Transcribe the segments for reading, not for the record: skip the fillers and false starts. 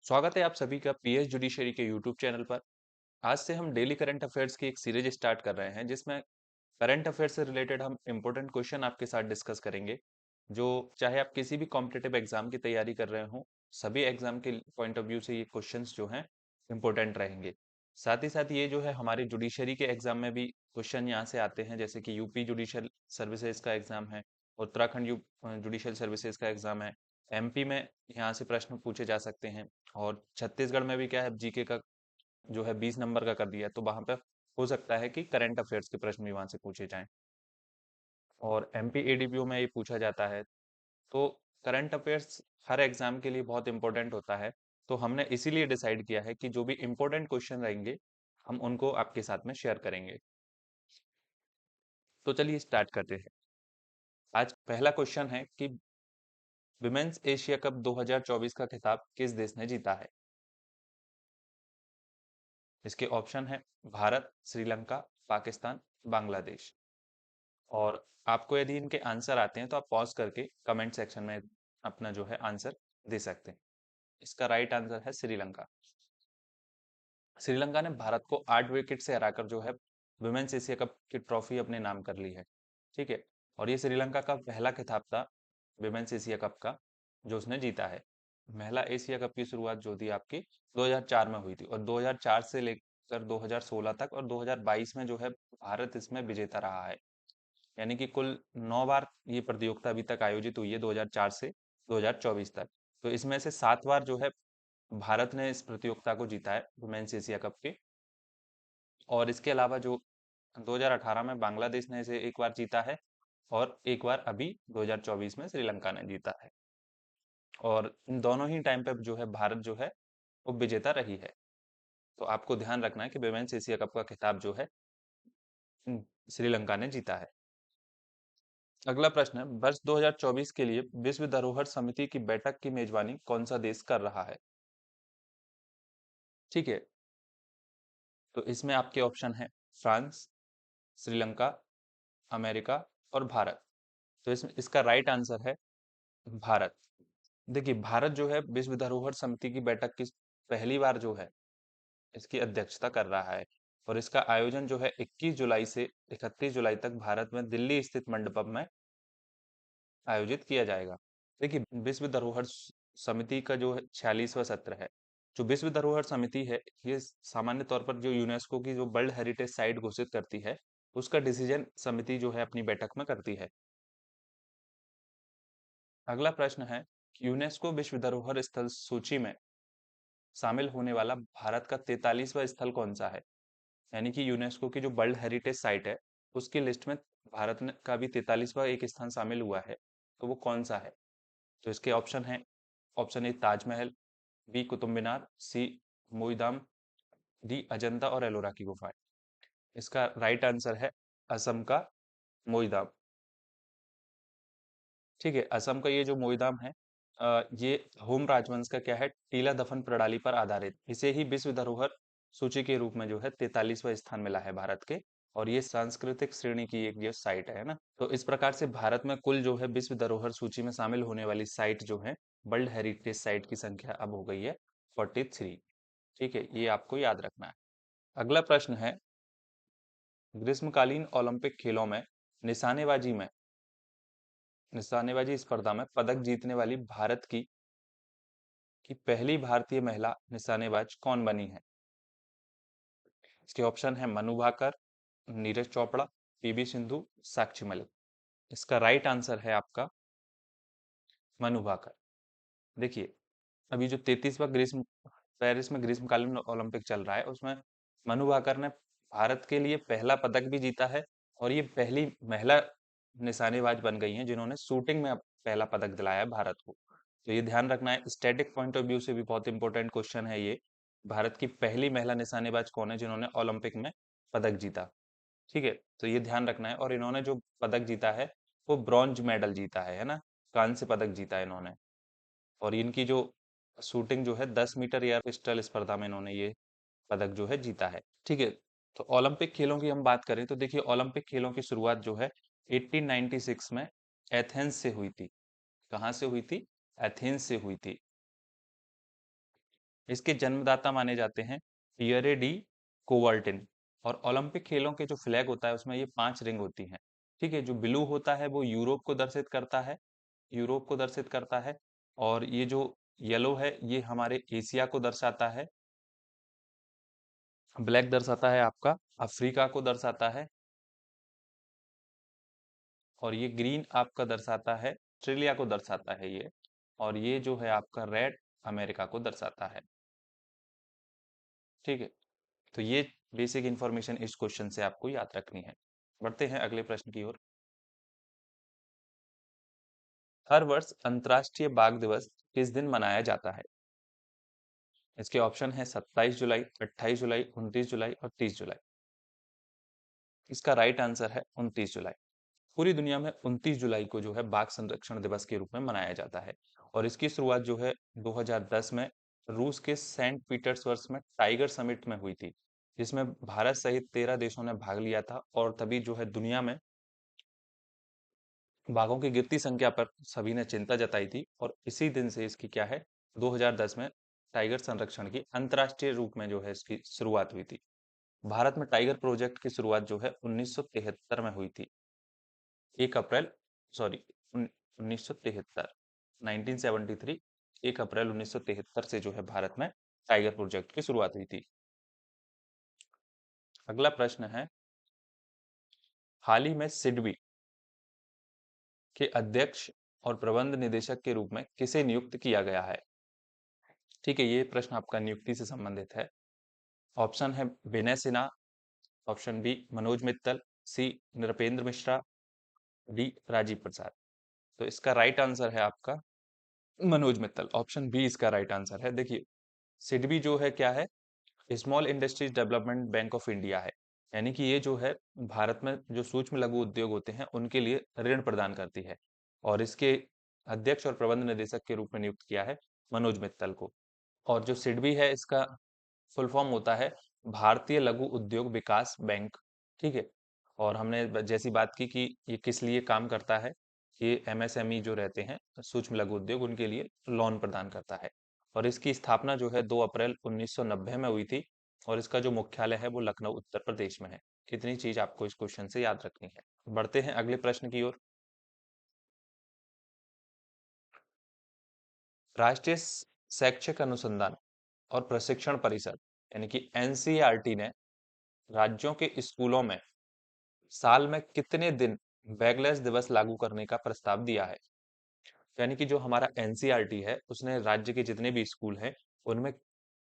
स्वागत है आप सभी का पीएस जुडिशरी के यूट्यूब चैनल पर। आज से हम डेली करंट अफेयर्स की एक सीरीज स्टार्ट कर रहे हैं जिसमें करंट अफेयर्स से रिलेटेड हम इंपॉर्टेंट क्वेश्चन आपके साथ डिस्कस करेंगे। जो चाहे आप किसी भी कॉम्पिटिटिव एग्जाम की तैयारी कर रहे हो, सभी एग्जाम के पॉइंट ऑफ व्यू से ये क्वेश्चंस जो हैं इंपॉर्टेंट रहेंगे। साथ ही साथ ये जो है हमारे जुडिशरी के एग्जाम में भी क्वेश्चन यहाँ से आते हैं, जैसे कि यूपी जुडिशियल सर्विसेज का एग्जाम है, उत्तराखंड जुडिशियल सर्विसेज का एग्जाम है, एमपी में यहाँ से प्रश्न पूछे जा सकते हैं, और छत्तीसगढ़ में भी क्या है, जीके का जो है 20 नंबर का कर दिया है, तो वहां पे हो सकता है कि करंट अफेयर्स के प्रश्न भी वहां से पूछे जाएं। और एमपी एडीपीओ में ये पूछा जाता है। तो करंट अफेयर्स हर एग्जाम के लिए बहुत इंपॉर्टेंट होता है। तो हमने इसीलिए डिसाइड किया है कि जो भी इंपॉर्टेंट क्वेश्चन रहेंगे हम उनको आपके साथ में शेयर करेंगे। तो चलिए स्टार्ट करते हैं। आज पहला क्वेश्चन है कि विमेंस एशिया कप 2024 का खिताब किस देश ने जीता है। इसके ऑप्शन है भारत, श्रीलंका, पाकिस्तान, बांग्लादेश। और आपको यदि इनके आंसर आते हैं तो आप पॉज करके कमेंट सेक्शन में अपना जो है आंसर दे सकते हैं। इसका राइट आंसर है श्रीलंका। श्रीलंका ने भारत को 8 विकेट से हराकर जो है विमेंस एशिया कप की ट्रॉफी अपने नाम कर ली है। ठीक है। और ये श्रीलंका का पहला खिताब था विमेंस एशिया कप का जो उसने जीता है। महिला एशिया कप की शुरुआत जो थी आपकी 2004 में हुई थी, और 2004 से लेकर 2016 तक और 2022 में जो है भारत इसमें विजेता रहा है। यानी कि कुल 9 बार ये प्रतियोगिता अभी तक आयोजित हुई है 2004 से 2024 तक। तो इसमें से 7 बार जो है भारत ने इस प्रतियोगिता को जीता है वुमेन्स एशिया कप के। और इसके अलावा जो 2018 में बांग्लादेश ने इसे एक बार जीता है, और एक बार अभी 2024 में श्रीलंका ने जीता है। और इन दोनों ही टाइम पे जो है भारत जो है वो विजेता रही है। तो आपको ध्यान रखना है कि वुमेन्स एशिया कप का खिताब जो है श्रीलंका ने जीता है। अगला प्रश्न है, वर्ष 2024 के लिए विश्व धरोहर समिति की बैठक की मेजबानी कौन सा देश कर रहा है। ठीक है। तो इसमें आपके ऑप्शन है फ्रांस, श्रीलंका, अमेरिका और भारत। तो इसमें इसका राइट आंसर है भारत। देखिए, भारत जो है विश्व धरोहर समिति की बैठक की पहली बार जो है इसकी अध्यक्षता कर रहा है। और इसका आयोजन जो है 21 जुलाई से 31 जुलाई तक भारत में दिल्ली स्थित मंडपम में आयोजित किया जाएगा। देखिए, विश्व धरोहर समिति का जो है 46वां सत्र है। जो विश्व धरोहर समिति है, ये सामान्य तौर पर जो यूनेस्को की जो वर्ल्ड हेरिटेज साइट घोषित करती है, उसका डिसीजन समिति जो है अपनी बैठक में करती है। अगला प्रश्न है, यूनेस्को विश्व धरोहर स्थल सूची में शामिल होने वाला भारत का 43वां स्थल कौन सा है। यानी कि यूनेस्को की जो वर्ल्ड हेरिटेज साइट है उसकी लिस्ट में भारत ने का भी 43वां एक स्थान शामिल हुआ है। तो वो कौन सा है। तो इसके ऑप्शन है, option A Taj Mahal, B Qutub Minar, C Moidam, D Ajanta और एलोरा की गुफाएं। इसका राइट आंसर है असम का मोईदाम। ठीक है। असम का ये जो मोईदाम है, ये होम राजवंश का क्या है, टीला दफन प्रणाली पर आधारित, इसे ही विश्व धरोहर सूची के रूप में जो है 43वां स्थान मिला है भारत के। और ये सांस्कृतिक श्रेणी की एक जो साइट है ना। तो इस प्रकार से भारत में कुल जो है विश्व धरोहर सूची में शामिल होने वाली साइट जो है, वर्ल्ड हेरिटेज साइट की संख्या अब हो गई है 43। ठीक है, ये आपको याद रखना है। अगला प्रश्न है, ग्रीष्मकालीन ओलंपिक खेलों में निशानेबाजी में निशानेबाजी स्पर्धा में पदक जीतने वाली भारत की पहली भारतीय महिला निशानेबाज कौन बनी है। इसके ऑप्शन है मनु भाकर, नीरज चोपड़ा, पीवी सिंधु, साक्षी मलिक। इसका राइट आंसर है आपका मनु भाकर। देखिए, अभी जो 33वां ग्रीष्म पेरिस में ग्रीष्मकालीन ओलंपिक चल रहा है उसमें मनु भाकर ने भारत के लिए पहला पदक भी जीता है। और ये पहली महिला निशानेबाज बन गई हैं जिन्होंने शूटिंग में पहला पदक दिलाया है भारत को। तो ये ध्यान रखना है, स्टैटिक पॉइंट ऑफ व्यू से भी बहुत इंपॉर्टेंट क्वेश्चन है ये। भारत की पहली महिला निशानेबाज कौन है जिन्होंने ओलंपिक में पदक जीता। ठीक है। तो ये ध्यान रखना है। और इन्होंने जो पदक जीता है वो ब्रॉन्ज मेडल जीता है ना, कांस्य पदक जीता है इन्होंने। और इनकी जो शूटिंग जो है 10 मीटर एयर पिस्टल स्पर्धा में इन्होंने ये पदक जो है जीता है। ठीक है। तो ओलंपिक खेलों की हम बात करें तो देखिए, ओलंपिक खेलों की शुरुआत जो है 1896 में एथेंस से हुई थी। कहाँ से हुई थी, एथेंस से हुई थी। इसके जन्मदाता माने जाते हैं पियरे डी कोवर्टिन। और ओलंपिक खेलों के जो फ्लैग होता है उसमें ये 5 रिंग होती हैं। ठीक है, जो ब्लू होता है वो यूरोप को दर्शित करता है, यूरोप को दर्शित करता है। और ये जो येलो है ये हमारे एशिया को दर्शाता है। ब्लैक दर्शाता है आपका अफ्रीका को दर्शाता है। और ये ग्रीन आपका दर्शाता है ऑस्ट्रेलिया को दर्शाता है ये। और ये जो है आपका रेड अमेरिका को दर्शाता है। ठीक है, तो ये बेसिक इंफॉर्मेशन इस क्वेश्चन से आपको याद रखनी है। बढ़ते हैं अगले प्रश्न की ओर। हर वर्ष अंतर्राष्ट्रीय बाघ दिवस किस दिन मनाया जाता है? इसके ऑप्शन है 27 जुलाई, 28 जुलाई, 29 जुलाई और 30 जुलाई। इसका राइट आंसर है 29 जुलाई। पूरी दुनिया में 29 जुलाई को जो है बाघ संरक्षण दिवस के रूप में मनाया जाता है। और इसकी शुरुआत जो है 2010 में रूस के सेंट पीटर्सबर्ग में टाइगर समिट में हुई थी, जिसमें भारत सहित 13 देशों ने भाग लिया था। और तभी जो है दुनिया में बाघों की गिरती संख्या पर सभी ने चिंता जताई थी। और इसी दिन से इसकी क्या है 2010 में टाइगर संरक्षण की अंतर्राष्ट्रीय रूप में जो है इसकी शुरुआत हुई थी। भारत में टाइगर प्रोजेक्ट की शुरुआत जो है 1973 में हुई थी। 1 अप्रैल, सॉरी, 1973, 1973, 1 अप्रैल 1973 से जो है भारत में टाइगर प्रोजेक्ट की शुरुआत हुई थी। अगला प्रश्न है, हाल ही में सिडबी के अध्यक्ष और प्रबंध निदेशक के रूप में किसे नियुक्त किया गया है? ठीक है, ये प्रश्न आपका नियुक्ति से संबंधित है। ऑप्शन है विनय सिन्हा, ऑप्शन बी मनोज मित्तल, सी नृपेंद्र मिश्रा, डी राजीव प्रसाद। तो इसका राइट आंसर है आपका मनोज मित्तल। ऑप्शन बी इसका राइट आंसर है। देखिए, सिडबी जो है क्या है, small industries development bank of India है। यानी कि ये जो है भारत में जो सूक्ष्म लघु उद्योग होते हैं उनके लिए ऋण प्रदान करती है। और इसके अध्यक्ष और प्रबंध निदेशक के रूप में नियुक्त किया है मनोज मित्तल को। और जो सिडबी है इसका फुल फॉर्म होता है भारतीय लघु उद्योग विकास बैंक। ठीक है, और हमने जैसी बात की कि ये किस लिए काम करता है, ये एमएसएमई जो रहते हैं सूक्ष्म लघु उद्योग उनके लिए लोन प्रदान करता है। और इसकी स्थापना जो है 2 अप्रैल 1990 में हुई थी। और इसका जो मुख्यालय है वो लखनऊ उत्तर प्रदेश में है। कितनी चीज आपको इस क्वेश्चन से याद रखनी है। बढ़ते हैं अगले प्रश्न की ओर। राष्ट्रीय शैक्षिक अनुसंधान और प्रशिक्षण परिषद यानी कि एनसीईआरटी ने राज्यों के स्कूलों में साल में कितने दिन बैगलेस दिवस लागू करने का प्रस्ताव दिया है? यानी कि जो हमारा एनसीईआरटी है उसने राज्य के जितने भी स्कूल हैं उनमें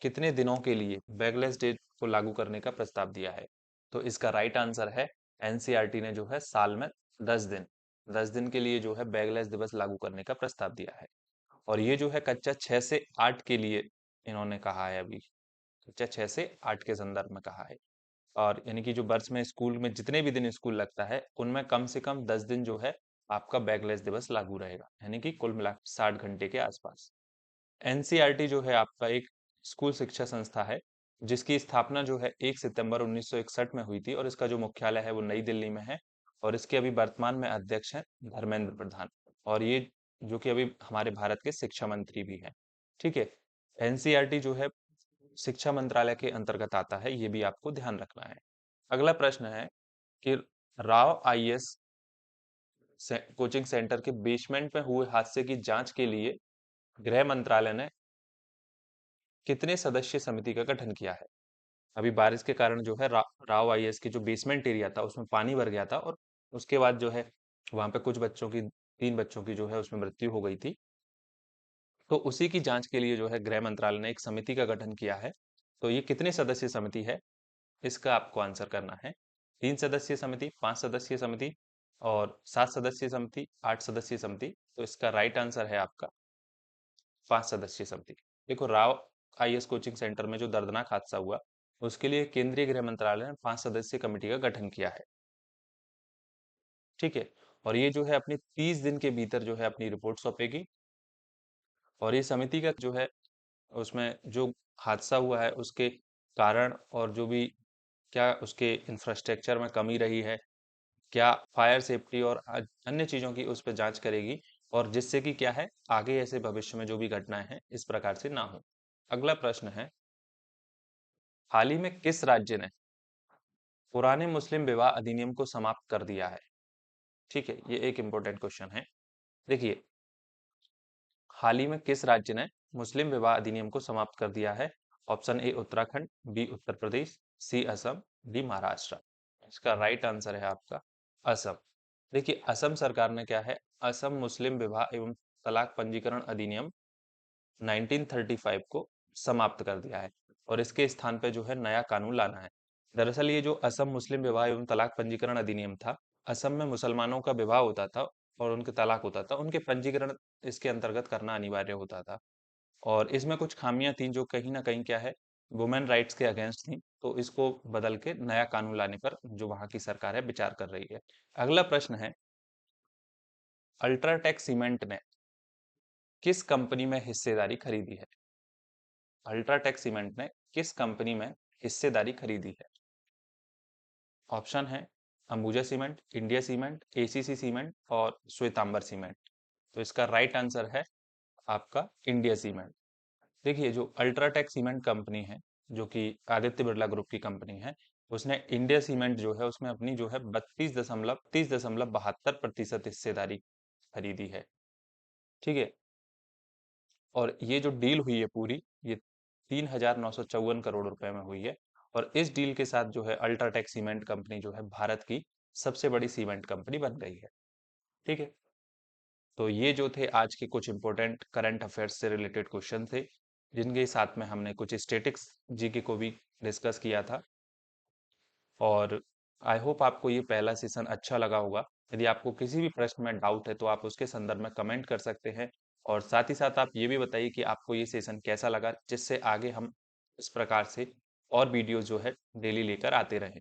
कितने दिनों के लिए बैगलेस डे को लागू करने का प्रस्ताव दिया है? तो इसका राइट आंसर है एनसीईआरटी ने जो है साल में 10 दिन, 10 दिन के लिए जो है बैगलेस दिवस लागू करने का प्रस्ताव दिया है। और ये जो है कक्षा 6 से 8 के लिए इन्होंने कहा है अभी, कक्षा 6 से 8 के संदर्भ में कहा है। और यानी कि जो वर्ष में स्कूल में जितने भी दिन स्कूल लगता है उनमें कम से कम 10 दिन जो है आपका बैगलेस दिवस लागू रहेगा, यानी कि कुल मिला 60 घंटे के आसपास। एनसीईआरटी जो है आपका एक स्कूल शिक्षा संस्था है जिसकी स्थापना जो है 1 सितंबर 1961 में हुई थी। और इसका जो मुख्यालय है वो नई दिल्ली में है। और इसके अभी वर्तमान में अध्यक्ष हैं धर्मेंद्र प्रधान। और ये जो कि अभी हमारे भारत के शिक्षा मंत्री भी हैं। ठीक है, एनसीईआरटी जो है शिक्षा मंत्रालय के अंतर्गत आता है, ये भी आपको ध्यान रखना है। अगला प्रश्न है कि राव आईएएस कोचिंग सेंटर के बेसमेंट में हुए हादसे की जांच के लिए गृह मंत्रालय ने कितने सदस्यीय समिति का गठन किया है? अभी बारिश के कारण जो है राव आईएएस की जो बेसमेंट एरिया था उसमें पानी भर गया था। और उसके बाद जो है वहां पे कुछ बच्चों की, 3 बच्चों की जो है उसमें मृत्यु हो गई थी। तो उसी की जांच के लिए जो है गृह मंत्रालय ने एक समिति का गठन किया है। तो ये कितने सदस्यीय समिति है, इसका आपको आंसर करना है। 3 सदस्यीय समिति, 5 सदस्यीय समिति और 7 सदस्यीय समिति, 8 सदस्यीय समिति। तो इसका राइट आंसर है आपका 5 सदस्यीय समिति। देखो, राव आईएएस कोचिंग सेंटर में जो दर्दनाक हादसा हुआ उसके लिए केंद्रीय गृह मंत्रालय ने 5 सदस्यीय कमेटी का गठन किया है। ठीक है, और ये जो है अपनी 30 दिन के भीतर जो है अपनी रिपोर्ट सौंपेगी। और ये समिति का जो है उसमें जो हादसा हुआ है उसके कारण और जो भी क्या उसके इंफ्रास्ट्रक्चर में कमी रही है, क्या फायर सेफ्टी और अन्य चीजों की उस पर जांच करेगी। और जिससे कि क्या है आगे ऐसे भविष्य में जो भी घटनाएं हैं इस प्रकार से ना हो। अगला प्रश्न है, हाल ही में किस राज्य ने पुराने मुस्लिम विवाह अधिनियम को समाप्त कर दिया है? ठीक है, ये एक इंपॉर्टेंट क्वेश्चन है। देखिए, हाल ही में किस राज्य ने मुस्लिम विवाह अधिनियम को समाप्त कर दिया है? Option A Uttarakhand, B Uttar Pradesh, C Assam, D Maharashtra. इसका राइट आंसर है आपका असम। देखिए, असम सरकार ने क्या है, असम मुस्लिम विवाह एवं तलाक पंजीकरण अधिनियम 1935 को समाप्त कर दिया है और इसके स्थान पे जो है नया कानून लाना है। दरअसल ये जो असम मुस्लिम विवाह एवं तलाक पंजीकरण अधिनियम था, असम में मुसलमानों का विवाह होता था और उनके तलाक होता था, उनके पंजीकरण इसके अंतर्गत करना अनिवार्य होता था। और इसमें कुछ खामियां थी जो कहीं ना कहीं क्या है, वुमेन राइट्स के अगेंस्ट थी, तो इसको बदल के नया कानून लाने पर जो वहां की सरकार है विचार कर रही है। अगला प्रश्न है, अल्ट्राटेक सीमेंट ने किस कंपनी में हिस्सेदारी खरीदी है? अल्ट्राटेक सीमेंट ने किस कंपनी में हिस्सेदारी खरीदी है? ऑप्शन है Ambuja cement, India cement, ACC cement और श्वेतांबर सीमेंट। तो इसका राइट आंसर है आपका इंडिया सीमेंट। देखिए, जो अल्ट्राटेक सीमेंट कंपनी है, जो कि आदित्य बिरला ग्रुप की कंपनी है, उसने इंडिया सीमेंट जो है उसमें अपनी जो है 32.72% हिस्सेदारी खरीदी है। ठीक है, और ये जो डील हुई है पूरी, ये 3,954 करोड़ रुपए में हुई है। और इस डील के साथ जो है अल्ट्राटेक सीमेंट कंपनी जो है भारत की सबसे बड़ी सीमेंट कंपनी बन गई है। ठीक है, तो ये जो थे आज के कुछ इंपॉर्टेंट करंट अफेयर्स से रिलेटेड क्वेश्चन थे, जिनके साथ में हमने कुछ स्टेटिक्स जीके को भी डिस्कस किया था। और आई होप आपको ये पहला सेशन अच्छा लगा होगा। यदि आपको किसी भी प्रश्न में डाउट है तो आप उसके संदर्भ में कमेंट कर सकते हैं, और साथ ही साथ आप ये भी बताइए कि आपको ये सेशन कैसा लगा, जिससे आगे हम इस प्रकार से और वीडियोस जो है डेली लेकर आते रहें।